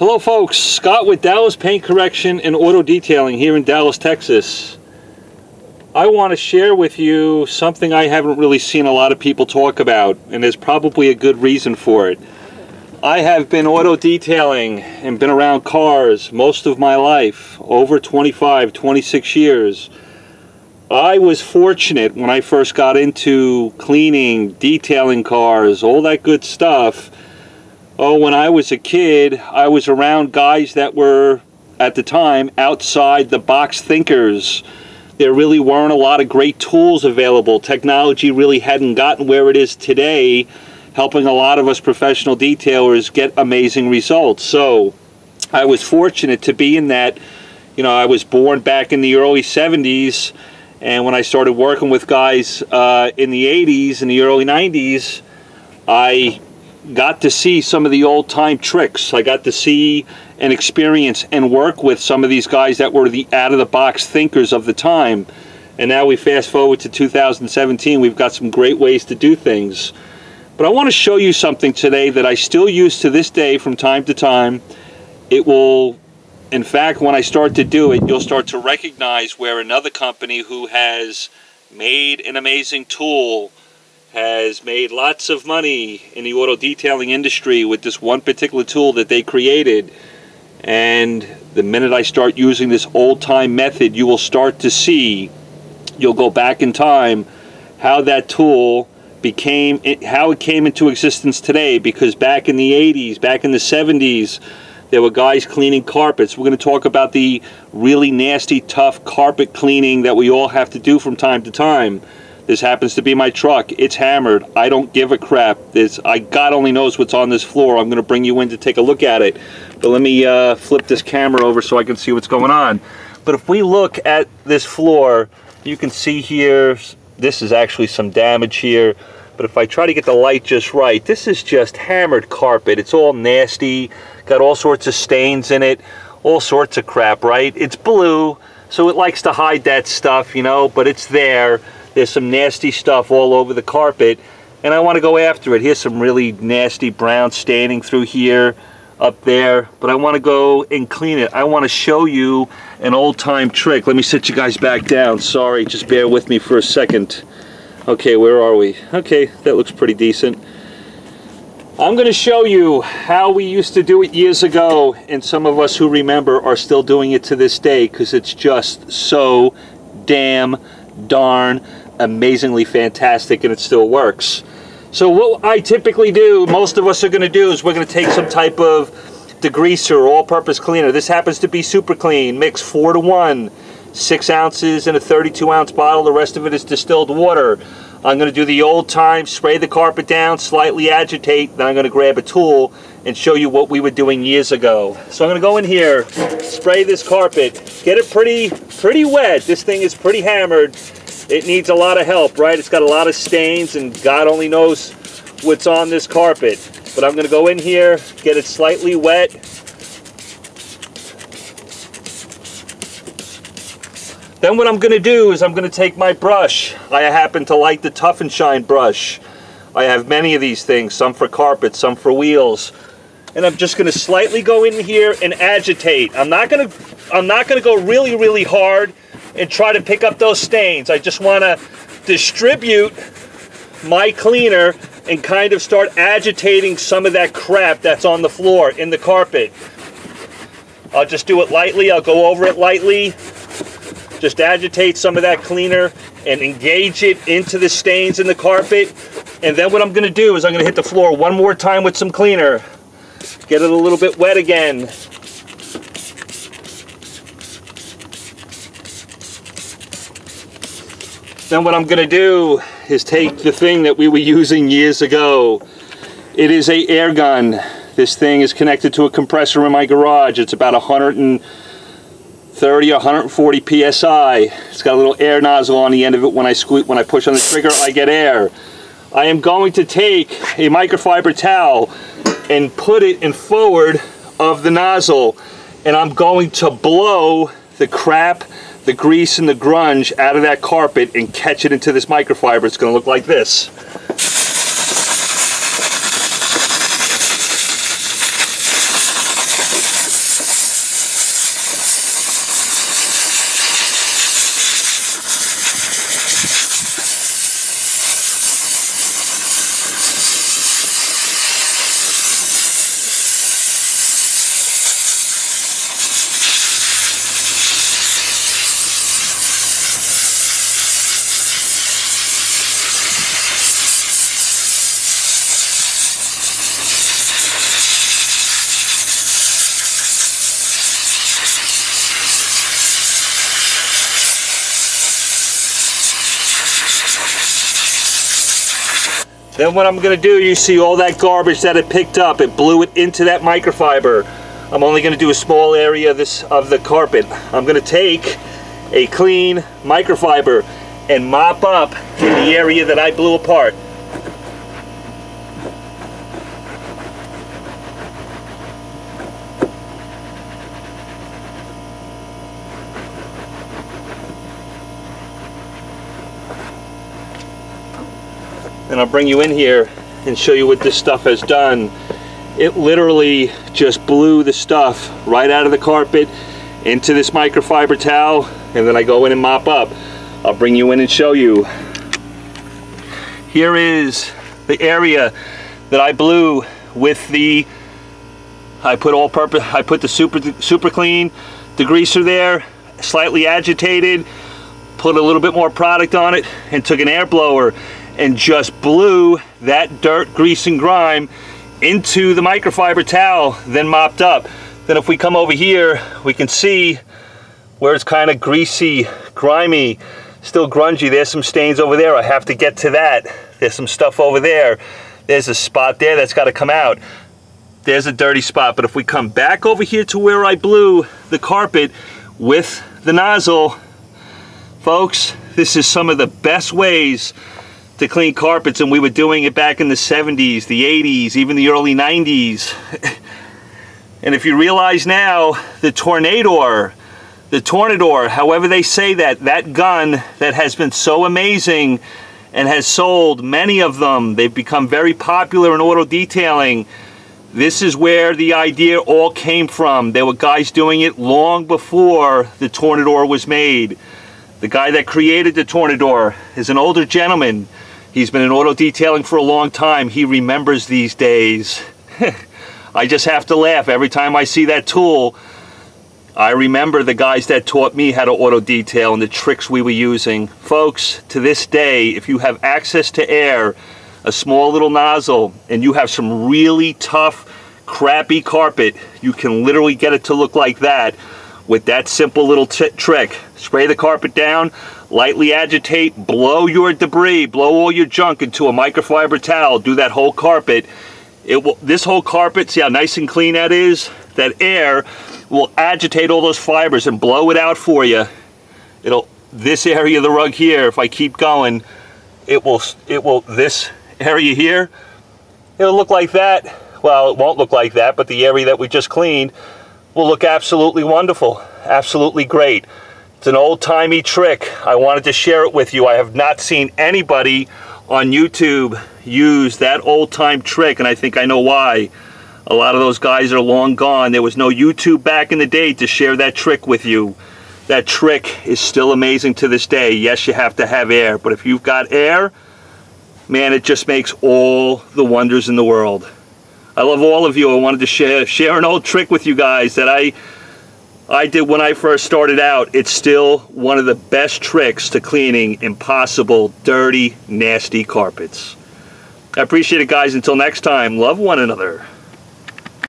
Hello folks, Scott with Dallas Paint Correction and Auto Detailing here in Dallas, Texas. I want to share with you something I haven't really seen a lot of people talk about, and there's probably a good reason for it. I have been auto detailing and been around cars most of my life, over 25, 26 years. I was fortunate when I first got into cleaning, detailing cars, all that good stuff. Oh, when I was a kid, I was around guys that were, at the time, outside the box thinkers. There really weren't a lot of great tools available. Technology really hadn't gotten where it is today, helping a lot of us professional detailers get amazing results. So I was fortunate to be in that. You know, I was born back in the early 70s, and when I started working with guys in the 80s and the early 90s, I got to see some of the old-time tricks. I got to see and experience and work with some of these guys that were the out-of-the-box thinkers of the time. And now we fast forward to 2017, we've got some great ways to do things. But I want to show you something today that I still use to this day from time to time. It will, in fact, when I start to do it, you'll start to recognize where another company who has made an amazing tool, has made lots of money in the auto detailing industry with this one particular tool that they created. And the minute I start using this old-time method, you will start to see, you'll go back in time, how that tool became, how it came into existence today. Because back in the 80s, back in the 70s, there were guys cleaning carpets. We're going to talk about the really nasty, tough carpet cleaning that we all have to do from time to time. This happens to be my truck. It's hammered. I don't give a crap. God only knows what's on this floor. I'm going to bring you in to take a look at it. But let me flip this camera over so I can see what's going on. But if we look at this floor, you can see here, this is actually some damage here. But if I try to get the light just right, this is just hammered carpet. It's all nasty, got all sorts of stains in it, all sorts of crap, right? It's blue, so it likes to hide that stuff, you know, but it's there. There's some nasty stuff all over the carpet, and I want to go after it. Here's some really nasty brown staining through here, up there, but I want to go and clean it. I want to show you an old-time trick. Let me sit you guys back down. Sorry, just bear with me for a second. Okay, where are we? Okay, that looks pretty decent. I'm going to show you how we used to do it years ago, and some of us who remember are still doing it to this day, because it's just so damn darn amazingly fantastic, and it still works. So what I typically do, most of us are going to do, is we're going to take some type of degreaser, all-purpose cleaner. This happens to be Super Clean. Mix 4 to 1, 6 ounces in a 32-ounce bottle. The rest of it is distilled water. I'm going to do the old time, spray the carpet down, slightly agitate, then I'm going to grab a tool and show you what we were doing years ago. So I'm going to go in here, spray this carpet, get it pretty wet. This thing is pretty hammered. It needs a lot of help, right? It's got a lot of stains, and God only knows what's on this carpet. But I'm going to go in here, get it slightly wet. Then what I'm going to do is I'm going to take my brush. I happen to like the Tough and Shine brush. I have many of these things, some for carpet, some for wheels. And I'm just going to slightly go in here and agitate. I'm not going to go really, really hard and try to pick up those stains. I just want to distribute my cleaner and kind of start agitating some of that crap that's on the floor in the carpet. I'll just do it lightly. I'll go over it lightly. Just agitate some of that cleaner and engage it into the stains in the carpet. And then what I'm going to do is I'm going to hit the floor one more time with some cleaner. Get it a little bit wet again. Then what I'm going to do is take the thing that we were using years ago. It is an air gun. This thing is connected to a compressor in my garage. It's about 130 or 140 psi. It's got a little air nozzle on the end of it. When I push on the trigger, I get air. I am going to take a microfiber towel and put it in forward of the nozzle, and I'm going to blow the crap, the grease, and the grunge out of that carpet and catch it into this microfiber. It's going to look like this. Then what I'm going to do, you see all that garbage that it picked up, it blew it into that microfiber. I'm only going to do a small area of the carpet. I'm going to take a clean microfiber and mop up in the area that I blew apart. And I'll bring you in here and show you what this stuff has done. It literally just blew the stuff right out of the carpet into this microfiber towel, and then I go in and mop up. I'll bring you in and show you. Here is the area that I blew with the, I put the super clean degreaser there, slightly agitated, put a little bit more product on it, and took an air blower and just blew that dirt, grease, and grime into the microfiber towel, then mopped up. Then if we come over here, we can see where it's kind of greasy, grimy, still grungy. There's some stains over there. I have to get to that. There's some stuff over there. There's a spot there that's got to come out. There's a dirty spot. But if we come back over here to where I blew the carpet with the nozzle, folks, this is some of the best ways to clean carpets, and we were doing it back in the 70s, the 80s, even the early 90s. And if you realize now, the Tornador, however they say that gun that has been so amazing and has sold many of them, they've become very popular in auto detailing. This is where the idea all came from. There were guys doing it long before the Tornador was made. The guy that created the Tornador is an older gentleman. He's been in auto detailing for a long time. He remembers these days. I just have to laugh every time I see that tool. I remember the guys that taught me how to auto detail and the tricks we were using. Folks, to this day, if you have access to air, a small little nozzle, and you have some really tough, crappy carpet, you can literally get it to look like that with that simple little trick. Spray the carpet down, lightly agitate, blow your debris, blow all your junk into a microfiber towel, do that whole carpet. This whole carpet, see how nice and clean that is? That air will agitate all those fibers and blow it out for you. This area of the rug here, if I keep going, this area here, it'll look like that. Well, it won't look like that, but the area that we just cleaned will look absolutely wonderful, absolutely great. It's an old-timey trick. I wanted to share it with you. I have not seen anybody on YouTube use that old-time trick, and I think I know why. A lot of those guys are long gone. There was no YouTube back in the day to share that trick with you. That trick is still amazing to this day. Yes, you have to have air, but if you've got air, man, it just makes all the wonders in the world. I love all of you. I wanted to share an old trick with you guys that I did when I first started out. It's still one of the best tricks to cleaning impossible, dirty, nasty carpets. I appreciate it, guys. Until next time, love one another.